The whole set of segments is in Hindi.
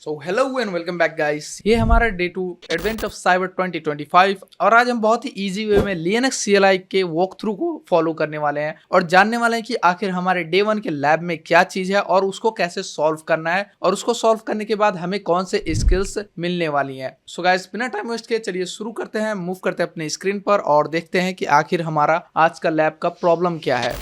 So hello and welcome back guys. ये हमारा डे 2 एडवेंट ऑफ साइबर 2025 और आज हम बहुत ही इजी वे में लिनक्स CLI के वॉक थ्रू को फॉलो करने वाले हैं और जानने वाले हैं कि आखिर हमारे डे 1 के लैब में क्या चीज है और उसको कैसे सॉल्व करना है और उसको सॉल्व करने के बाद हमें कौन से स्किल्स मिलने वाली हैं। सो गाइस बिना टाइम वेस्ट किए चलिए शुरू करते हैं, मूव करते हैं अपने स्क्रीन पर और देखते हैं कि आखिर हमारा आज का लैब का प्रॉब्लम क्या है।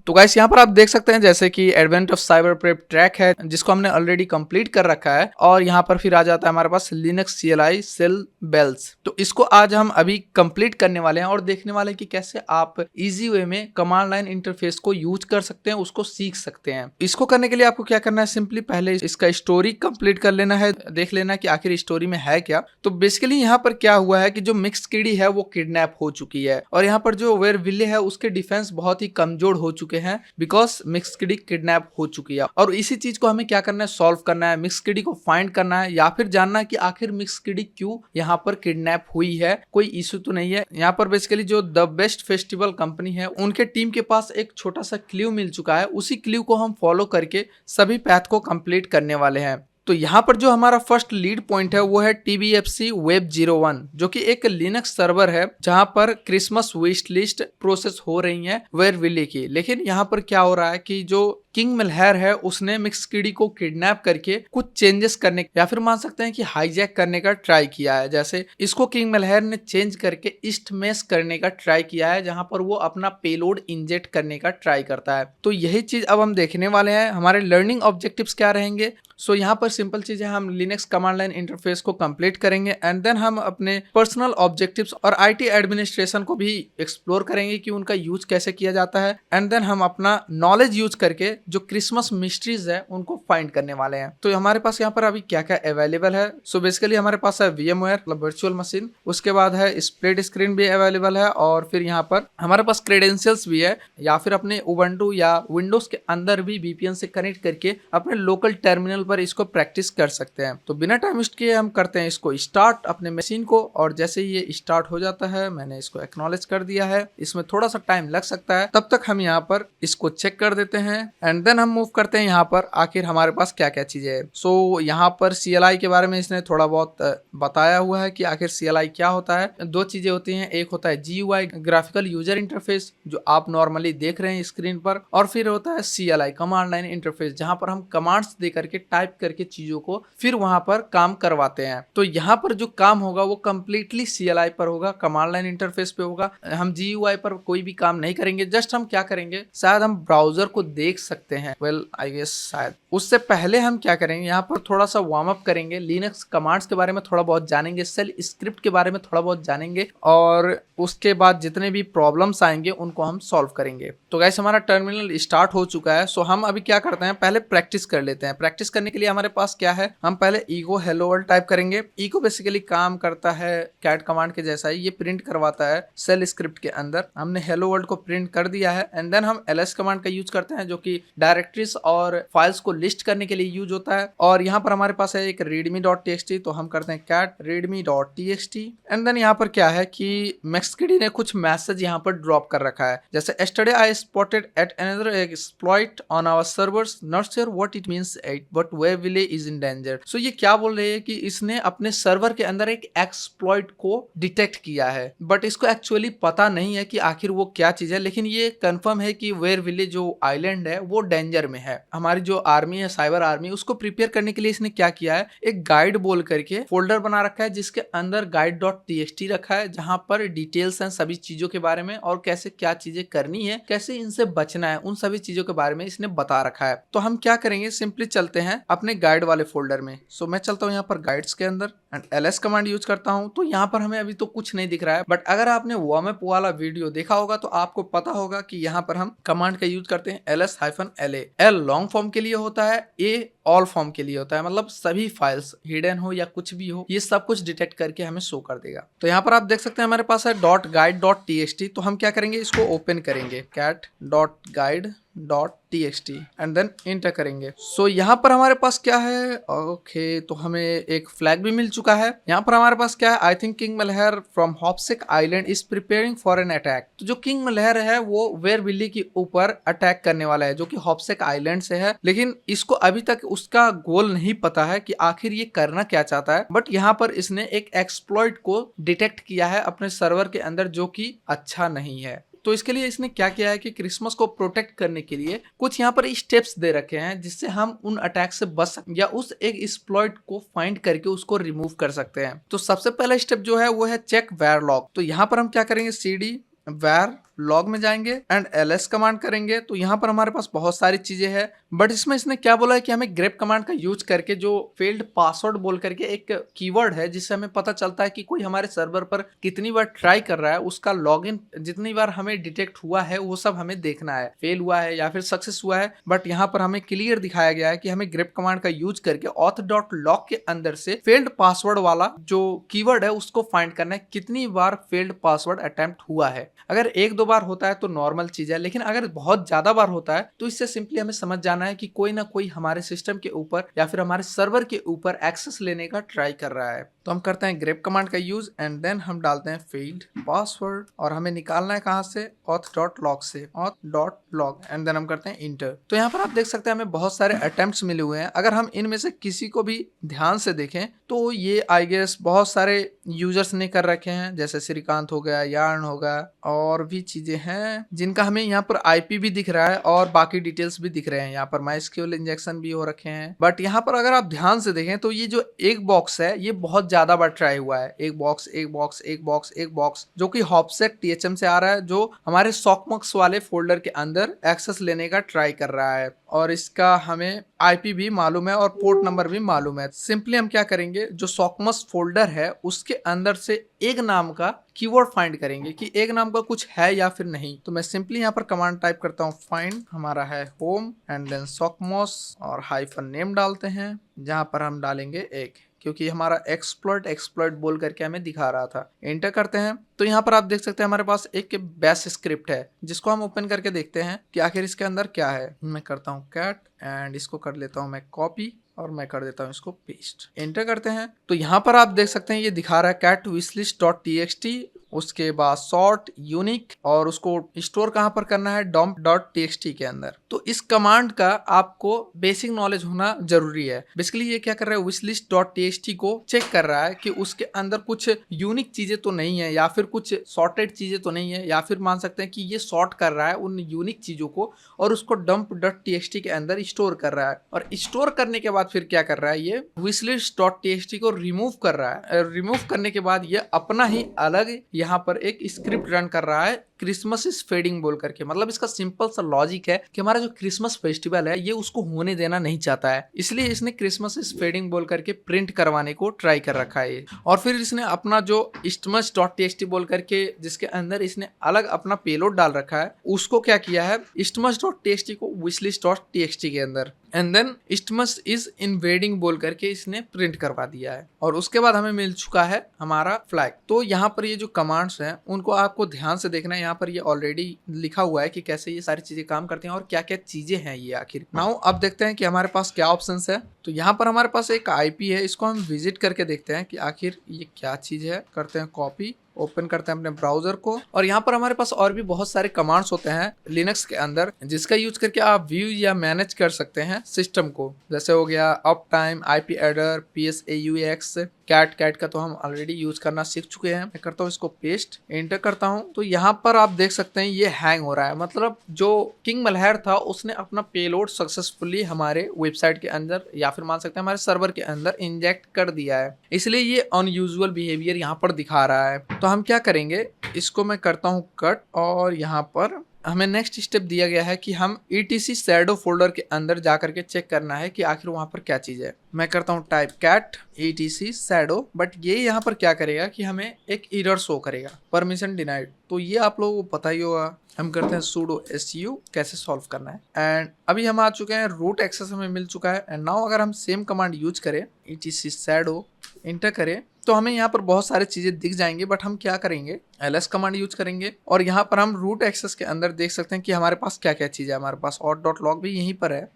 तो गाइस यहाँ पर आप देख सकते हैं जैसे कि advent of cyber prep track है जिसको हमने ऑलरेडी कंप्लीट कर रखा है और यहाँ पर फिर आ जाता है हमारे पास लिनक्स CLI सेल बेल्स। तो इसको आज हम अभी कंप्लीट करने वाले हैं और देखने वाले हैं कि कैसे आप इजी वे में कमांड लाइन इंटरफेस को यूज कर सकते हैं, उसको सीख सकते हैं। इसको करने के लिए आपको क्या करना है, सिंपली पहले इसका स्टोरी कंप्लीट कर लेना है, देख लेना कि आखिर स्टोरी में है क्या। तो बेसिकली यहाँ पर क्या हुआ है कि जो मिक्स किडी है वो किडनैप हो चुकी है और यहाँ पर जो वेयर विले है उसके डिफेंस बहुत ही कमजोर हो चुके हैं बिकॉज मिक्स किडी किडनैप हो चुकी है। और इसी चीज को हमें क्या करना है, सॉल्व करना है, मिक्स किडी को फाइंड करना है या फिर जानना है कि आखिर मिक्स किडी क्यों यहाँ पर किडनैप हुई है, कोई इशू तो नहीं है। यहाँ पर बेसिकली जो द बेस्ट फेस्टिवल कंपनी है उनके टीम के पास एक छोटा सा क्ल्यू मिल चुका है, उसी क्ल्यू को हम फॉलो करके सभी पैथ को कंप्लीट करने वाले हैं। तो यहाँ पर जो हमारा फर्स्ट लीड पॉइंट है वो है TBFC Web 01 जो कि एक लिनक्स सर्वर है जहाँ पर क्रिसमस विश लिस्ट प्रोसेस हो रही है वेयर विले की। लेकिन यहाँ पर क्या हो रहा है कि जो किंग मिलहर है उसने मिक्स किडी को किडनैप करके कुछ चेंजेस करने या फिर मान सकते हैं कि हाईजैक करने का ट्राई किया है। जैसे इसको किंग मिलहर ने चेंज करके ईस्ट मेस करने का ट्राई किया है जहां पर वो अपना पेलोड इंजेक्ट करने का ट्राई करता है। तो यही चीज अब हम देखने वाले हैं। हमारे लर्निंग ऑब्जेक्टिव्स क्या रहेंगे। सो यहाँ पर सिंपल चीज है, हम लिनक्स कमांड लाइन इंटरफेस को कंप्लीट करेंगे एंड देन हम अपने पर्सनल ऑब्जेक्टिव्स और IT एडमिनिस्ट्रेशन को भी एक्सप्लोर करेंगे कि उनका यूज कैसे किया जाता है एंड देन हम अपना नॉलेज यूज करके जो क्रिसमस मिस्ट्रीज है उनको फाइंड करने वाले हैं। तो हमारे पास यहाँ पर अभी क्या क्या अवेलेबल है। सो बेसिकली हमारे पास है VMware मतलब वर्चुअल मशीन, उसके बाद है स्प्लिट स्क्रीन भी अवेलेबल है और फिर यहाँ पर हमारे पास क्रेडेंशियल्स भी है या फिर अपने उबंटू या विंडोज के अंदर भी VPN से कनेक्ट करके अपने लोकल टर्मिनल पर इसको प्रैक्टिस कर सकते हैं। तो बिना टाइम वेस्ट किए हम करते हैं इसको स्टार्ट अपने मशीन को और जैसे ही ये स्टार्ट हो जाता है मैंने इसको एक्नॉलेज कर दिया है। इसमें थोड़ा सा टाइम लग सकता है, तब तक हम यहाँ पर इसको चेक कर देते हैं एंड देन हम मूव करते हैं यहाँ पर आखिर हमारे पास क्या क्या चीजें है। सो यहाँ पर CLI के बारे में इसने थोड़ा बहुत बताया हुआ है कि आखिर CLI क्या होता है। दो चीजें होती हैं, एक होता है GUI ग्राफिकल यूजर इंटरफेस जो आप नॉर्मली देख रहे हैं स्क्रीन पर, और फिर होता है CLI कमांड लाइन इंटरफेस जहां पर हम कमांड्स दे करके टाइप करके चीजों को फिर वहां पर काम करवाते हैं। तो यहाँ पर जो काम होगा वो कंप्लीटली CLI पर होगा, कमांड लाइन इंटरफेस पे होगा। हम GUI पर कोई भी काम नहीं करेंगे। जस्ट हम क्या करेंगे, शायद हम ब्राउजर को देख सकते हैं, वेल आई गेस शायद। उससे पहले हम क्या करेंगे, यहाँ पर थोड़ा सा वार्म अप करेंगे, लिनक्स कमांड्स के बारे में थोड़ा बहुत जानेंगे, सेल स्क्रिप्ट के बारे में थोड़ा बहुत जानेंगे और उसके बाद जितने भी प्रॉब्लम्स आएंगे उनको हम सॉल्व करेंगे। तो गाइस हमारा टर्मिनल स्टार्ट हो चुका है। सो हम अभी क्या करते हैं, पहले प्रैक्टिस कर लेते हैं। प्रैक्टिस करने के लिए हमारे पास क्या है, हम पहले ईगो हेलो वर्ल्ड टाइप करेंगे। ईगो बेसिकली काम करता है कैट कमांड के जैसा ही, ये प्रिंट करवाता है सेल स्क्रिप्ट के अंदर। हमने हेलो वर्ल्ड को प्रिंट कर दिया है एंड देन हम ls कमांड का यूज करते हैं जो कि डायरेक्टरीज और फाइल्स को लिस्ट करने के लिए यूज होता है। और यहाँ पर हमारे पास है एक readme.txt, तो हम करते हैं कैट readme.txt एंड देन यहाँ पर क्या है कि मैक्सकिडी ने कुछ मैसेज यहाँ पर ड्रॉप कर रखा है, जैसे yesterday I spotted at another exploit on our servers, not sure what it means but where will is in danger। सो ये क्या बोल रहे हैं कि इसने अपने सर्वर के अंदर एक एक्सप्लॉइट को डिटेक्ट किया है बट इसको एक्चुअली पता नहीं है कि आखिर वो क्या चीज है, लेकिन ये कंफर्म है कि वेयर विले जो आइलैंड है वो डेंजर में है। हमारी जो आर्मी है, साइबर आर्मी, उसको प्रिपेयर करने के लिए इसने क्या किया है, एक गाइड बोल करके फोल्डर बना रखा है जिसके अंदर guide.txt रखा है जहां पर डिटेल्स हैं सभी चीजों के बारे में और कैसे क्या चीजें करनी है, कैसे इनसे बचना है, उन सभी चीजों के बारे में इसने बता रखा है। तो हम क्या करेंगे, सिंपली चलते हैं अपने गाइड वाले फोल्डर में। सो मैं चलता हूँ यहाँ पर गाइड्स के अंदर एंड ls कमांड यूज करता हूँ। तो यहाँ पर हमें अभी तो कुछ नहीं दिख रहा है बट अगर आपने वार्म अप वाला वीडियो देखा होगा तो आपको पता होगा कि यहाँ पर हम कमांड का यूज करते हैं ls-la। l लॉन्ग फॉर्म के लिए होता है, a ऑल फॉर्म के लिए होता है, मतलब सभी फाइल्स हिडन हो या कुछ भी हो ये सब कुछ डिटेक्ट करके हमें शो कर देगा। तो यहाँ पर आप देख सकते हैं हमारे पास है .guide.txt। तो हम क्या करेंगे, इसको ओपन करेंगे, cat.guide auth.txt and then inter करेंगे। सो यहाँ पर हमारे पास क्या है, ओके तो हमें एक फ्लैग भी मिल चुका है। यहाँ पर हमारे पास क्या है, I think king Malhar from Hopsick island is preparing for an attack. तो जो किंग मलहर है वो वेयर बिल्ली के ऊपर अटैक करने वाला है, जो कि हॉप्सिक आइलैंड से है, लेकिन इसको अभी तक उसका गोल नहीं पता है कि आखिर ये करना क्या चाहता है। बट यहाँ पर इसने एक एक्सप्लॉइट को डिटेक्ट किया है अपने सर्वर के अंदर, जो कि अच्छा नहीं है। तो इसके लिए इसने क्या किया है कि क्रिसमस को प्रोटेक्ट करने के लिए कुछ यहाँ पर स्टेप्स दे रखे हैं, जिससे हम उन अटैक से बच सकते या उस एक एक्सप्लॉइट को फाइंड करके उसको रिमूव कर सकते हैं। तो सबसे पहला स्टेप जो है वो है चेक वेयर लॉग। तो यहाँ पर हम क्या करेंगे, cd वेयर लॉग में जाएंगे एंड ls कमांड करेंगे। तो यहाँ पर हमारे पास बहुत सारी चीजें हैं, बट इसमें इसने क्या बोला है कि हमें ग्रेप कमांड का यूज करके जो फेल्ड पासवर्ड बोल करके एक कीवर्ड है, जिससे हमें पता चलता है कि कोई हमारे सर्वर पर कितनी बार ट्राई कर रहा है, उसका लॉगिन जितनी बार हमें डिटेक्ट हुआ है वो सब हमें देखना है, फेल हुआ है या फिर सक्सेस हुआ है। बट यहाँ पर हमें क्लियर दिखाया गया है कि हमें ग्रेप कमांड का यूज करके auth.log के अंदर से फेल्ड पासवर्ड वाला जो कीवर्ड है उसको फाइंड करना है, कितनी बार फेल्ड पासवर्ड अटेम्प्ट हुआ है। अगर एक दो बार होता है तो नॉर्मल चीज है, लेकिन अगर बहुत ज्यादा बार होता है तो इससे सिंपली हमें समझ जाना है कि कोई ना कोई हमारे सिस्टम के ऊपर या फिर हमारे सर्वर के ऊपर एक्सेस लेने का ट्राई कर रहा है। तो हम करते हैं ग्रेप कमांड का यूज एंड देन हम डालते हैं फेल्ड पासवर्ड, और हमें निकालना है कहां से, auth.log से, auth.log एंड देन हम करते हैं इंटर। तो यहाँ पर आप देख सकते हैं हमें बहुत सारे अटेम्प्ट्स मिले हुए हैं। अगर हम इनमें से किसी को भी ध्यान से देखें तो ये आई गेस बहुत सारे यूजर्स ने कर रखे हैं, जैसे श्रीकांत हो गया, यार्न होगा, और भी चीजें हैं जिनका हमें यहाँ पर आईपी भी दिख रहा है और बाकी डिटेल्स भी दिख रहे हैं। यहाँ पर MySQL इंजेक्शन भी हो रखे हैं। बट यहाँ पर अगर आप ध्यान से देखें तो ये जो एक बॉक्स है ये बहुत ज्यादा बार ट्राई हुआ है, एक बॉक्स एक बॉक्स एक बॉक्स एक बॉक्स, जो कि हॉप्सेक THM से आ रहा है, जो हमारे सॉकमॉक्स वाले फोल्डर के अंदर एक्सेस लेने का ट्राई कर रहा है, और इसका हमें आईपी भी मालूम है और पोर्ट नंबर भी मालूम है। सिंपली हम क्या करेंगे, जो सॉकमॉक्स फोल्डर है उसके अंदर से एक नाम का कीवर्ड फाइंड करेंगे कि एक नाम का कुछ है या फिर नहीं। तो मैं सिंपली यहाँ पर कमांड टाइप करता हूँ, फाइंड, हमारा है होम एंड देन सॉकमॉस और हाइफन नेम डालते हैं, जहां पर हम डालेंगे एक, क्योंकि हमारा एक्सप्लॉइट बोल करके हमें दिखा रहा था। एंटर करते हैं तो यहाँ पर आप देख सकते हैं हमारे पास एक बैश स्क्रिप्ट है, जिसको हम ओपन करके देखते हैं कि आखिर इसके अंदर क्या है। मैं करता हूँ कैट एंड इसको कर लेता हूँ मैं कॉपी और मैं कर देता हूँ इसको पेस्ट। एंटर करते हैं तो यहाँ पर आप देख सकते हैं ये दिखा रहा है cat wishlist.txt, उसके बाद सॉर्ट यूनिक, और उसको स्टोर कहां पर करना है, dump.txt के अंदर। तो इस कमांड का आपको बेसिक नॉलेज होना जरूरी है। बेसिकली ये क्या कर रहा है, wishlist.txt को चेक कर रहा है कि उसके अंदर कुछ यूनिक चीजें तो नहीं है या फिर कुछ सॉर्टेड चीजें तो नहीं है, या फिर मान सकते हैं कि ये सॉर्ट कर रहा है उन यूनिक चीजों को और उसको dump.txt के अंदर स्टोर कर रहा है। और स्टोर करने के बाद फिर क्या कर रहा है, ये wishlist.txt को रिमूव कर रहा है। रिमूव करने के बाद ये अपना ही अलग यहाँ पर एक स्क्रिप्ट रन कर रहा है, क्रिसमस इज फेडिंग बोल करके। मतलब इसका सिंपल सा लॉजिक है कि हमारा जो क्रिसमस फेस्टिवल है ये उसको होने देना नहीं चाहता है, इसलिए इसने क्रिसमस इज फेडिंग बोल करके प्रिंट करवाने को ट्राई कर रखा है। और फिर इसने अपना जो istmus.txt बोल करके जिसके अंदर इसने अलग अपना पेलोड डाल रखा है, उसको क्या किया है, istmus.txt को wishlist.txt के अंदर and then istmus is invading बोल करके इसने प्रिंट करवा दिया है। और उसके बाद हमें मिल चुका है हमारा फ्लैग। तो यहाँ पर ये जो कमांड्स हैं उनको आपको ध्यान से देखना है। यहाँ पर ये ऑलरेडी लिखा हुआ है कि कैसे ये सारी चीजें काम करती हैं और क्या क्या चीजें हैं ये आखिर। नाउ अब देखते हैं कि हमारे पास क्या ऑप्शंस है। तो यहाँ पर हमारे पास एक आईपी है, इसको हम विजिट करके देखते हैं कि आखिर ये क्या चीज है। करते हैं कॉपी, ओपन करते हैं अपने ब्राउजर को, और यहाँ पर हमारे पास और भी बहुत सारे कमांड्स होते हैं लिनक्स के अंदर, जिसका यूज करके आप व्यू या मैनेज कर सकते हैं सिस्टम को। जैसे हो गया uptime, IP addr, PSAUX, cat का तो हम ऑलरेडी यूज करना सीख चुके हैं। मैं करता हूँ इसको पेस्ट, एंटर करता हूँ तो यहाँ पर आप देख सकते हैं ये हैंग हो रहा है। मतलब जो किंग मल्हर था उसने अपना पेलोड सक्सेसफुली हमारे वेबसाइट के अंदर या फिर मान सकते हैं हमारे सर्वर के अंदर इंजेक्ट कर दिया है, इसलिए ये अनयूजुअल बिहेवियर यहाँ पर दिखा रहा है। तो हम क्या करेंगे, इसको मैं करता हूँ कट, और यहाँ पर हमें नेक्स्ट स्टेप दिया गया है कि हम etc शैडो फोल्डर के अंदर जाकर के चेक करना है कि आखिर वहां पर क्या चीज है। मैं करता हूँ type cat etc shadow, but ये यहाँ पर क्या करेगा कि हमें एक एरर शो करेगा, परमिशन डिनाइड। तो ये आप लोगों को पता ही होगा। हम करते हैं sudo su कैसे सॉल्व करना है, एंड अभी हम आ चुके हैं, रूट एक्सेस हमें मिल चुका है। एंड नाउ अगर हम सेम कमांड यूज करें etc शैडो, इंटर करें तो हमें यहाँ पर बहुत सारी चीजें दिख जाएंगे, बट हम क्या करेंगे, ls कमांड यूज करेंगे और यहाँ पर हम रूट एक्सेस के अंदर देख सकते हैं कि हमारे पास क्या क्या चीज है। हमारे पास auth.log भी यहीं पर है।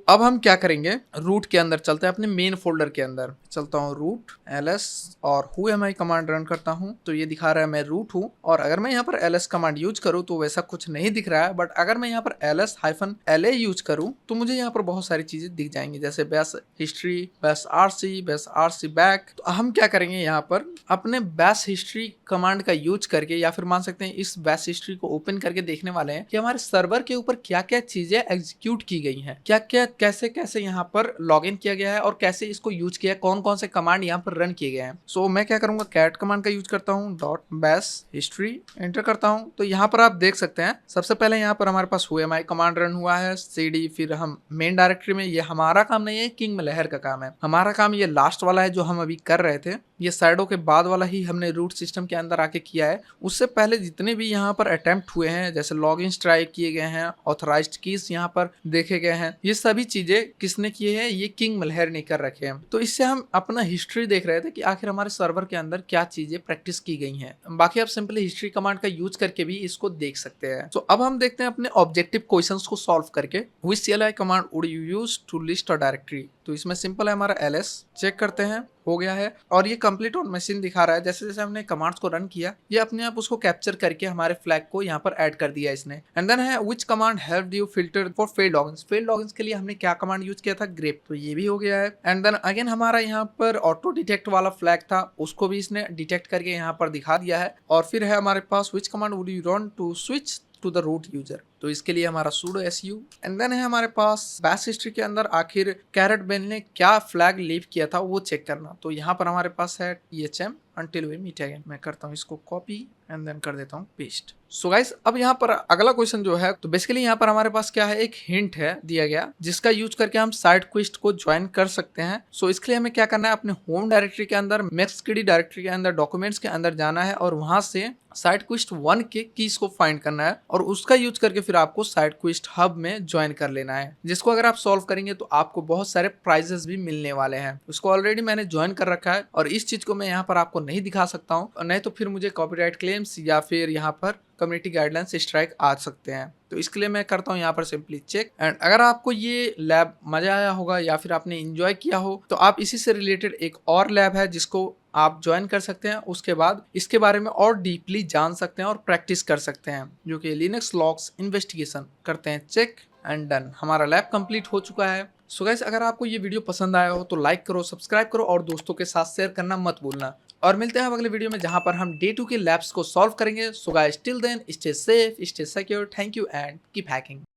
अब हम क्या करेंगे, रूट के अंदर चलते हैं, अपने मेन फोल्डर के अंदर चलता हूँ, रूट ls और whoami कमांड रन करता हूँ तो ये दिखा रहा है मैं रूट हूँ। और अगर मैं यहाँ पर ls कमांड यूज करूँ तो वैसा कुछ नहीं दिख रहा है, बट अगर मैं यहाँ पर ls-la यूज करूँ तो मुझे यहाँ पर बहुत सारी चीजें दिख जाएंगी, जैसे bash history, bash rc back. तो हम क्या करेंगे, यहाँ पर अपने बैश हिस्ट्री कमांड का यूज करके, या फिर मान सकते हैं इस बैश हिस्ट्री को ओपन करके देखने वाले हैं कि हमारे सर्वर के ऊपर क्या क्या चीजें एग्जीक्यूट की गई हैं, क्या क्या कैसे कैसे यहाँ पर लॉग इन किया गया है और कैसे इसको यूज किया है, कौन कौन से कमांड यहाँ पर रन किए गए हैं। सो मैं क्या करूंगा, कैट कमांड का यूज करता हूँ, .bash history एंटर करता हूँ। तो यहाँ पर आप देख सकते हैं सबसे पहले यहाँ पर हमारे पास whoami कमांड रन हुआ है, cd, फिर हम मेन डायरेक्टरी में, ये हमारा काम नहीं है, किंग मलहर का काम है। हमारा काम ये लास्ट वाला है जो हम अभी कर रहे थे, ये साइडों के बाद वाला ही हमने रूट सिस्टम के अंदर आके किया है। उससे पहले जितने भी यहाँ पर अटेम्प्ट हुए हैं, जैसे लॉगिन स्ट्राइक किए गए हैं, ऑथराइज्ड कीज यहाँ पर देखे गए हैं, ये सभी चीजें किसने किए हैं, ये किंग मलहर ने कर रखे हैं। तो इससे हम अपना हिस्ट्री देख रहे थे कि आखिर हमारे सर्वर के अंदर क्या चीजें प्रैक्टिस की गई हैं। बाकी आप सिंपली हिस्ट्री कमांड का यूज करके भी इसको देख सकते हैं। तो अब हम देखते हैं अपने ऑब्जेक्टिव क्वेश्चंस को सॉल्व करके, which CLI command would you use to list a directory. तो इसमें सिंपल है हमारा ls, चेक करते हैं हो गया है और ये कंप्लीट ऑन मशीन दिखा रहा है। जैसे जैसे हमने कमांड्स को रन किया, ये अपने आप उसको कैप्चर करके हमारे फ्लैग को यहाँ पर ऐड कर दिया इसने। एंड देन है which command helped you filter for failed logins. Failed logins के लिए हमने क्या कमांड यूज किया था, ग्रेप। तो ये भी हो गया है। एंड देन अगेन हमारा यहाँ पर ऑटो डिटेक्ट वाला फ्लैग था, उसको भी इसने डिटेक्ट करके यहाँ पर दिखा दिया है। और फिर है हमारे पास which command would you run to switch to the root user. तो इसके लिए हमारा sudo su। एंड देन है हमारे पास बैश हिस्ट्री के अंदर आखिर कैरेट बेल ने क्या फ्लैग लीव किया था वो चेक करना। तो यहाँ पर हमारे पास है ehm until we meet again। मैं करता हूँ इसको कॉपी एंड देन कर देता हूँ पेस्ट। सो गाइस अब यहाँ पर अगला क्वेश्चन जो है, तो बेसिकली यहाँ पर हमारे पास क्या है, एक हिंट है दिया गया जिसका यूज करके हम साइड क्वेस्ट को ज्वाइन कर सकते हैं। सो इसके लिए हमें क्या करना है, अपने होम डायरेक्टरी के अंदर maxkd डायरेक्टरी के अंदर डॉक्यूमेंट्स के अंदर जाना है और वहां से साइड क्वेस्ट 1 के कीज को फाइंड करना है और उसका यूज करके फिर आपको साइड क्वेस्ट हब में ज्वाइन कर लेना है, जिसको अगर आप सॉल्व करेंगे तो आपको बहुत सारे प्राइजेस भी मिलने वाले हैं। उसको ऑलरेडी मैंने ज्वाइन कर रखा है और इस चीज को मैं यहाँ पर आपको नहीं दिखा सकता हूँ, नहीं तो फिर मुझे कॉपीराइट क्लेम्स या फिर यहाँ पर कम्युनिटी गाइडलाइंस स्ट्राइक आ सकते हैं। तो इसके लिए मैं करता हूँ यहाँ पर सिंपली चेक। एंड अगर आपको ये लैब मजा आया होगा या फिर आपने एंजॉय किया हो तो आप इसी से रिलेटेड एक और लैब है जिसको आप ज्वाइन कर सकते हैं। उसके बाद इसके बारे में और डीपली जान सकते हैं और प्रैक्टिस कर सकते हैं, जो कि लिनक्स लॉग्स इन्वेस्टिगेशन करते हैं। चेक एंड डन, हमारा लैब कंप्लीट हो चुका है। सो गाइस अगर आपको ये वीडियो पसंद आया हो तो लाइक करो, सब्सक्राइब करो और दोस्तों के साथ शेयर करना मत भूलना। और मिलते हैं अगले वीडियो में जहां पर हम डे 2 के लैब्स को सॉल्व करेंगे। So guys till then stay safe, stay secure, thank you and keep hacking.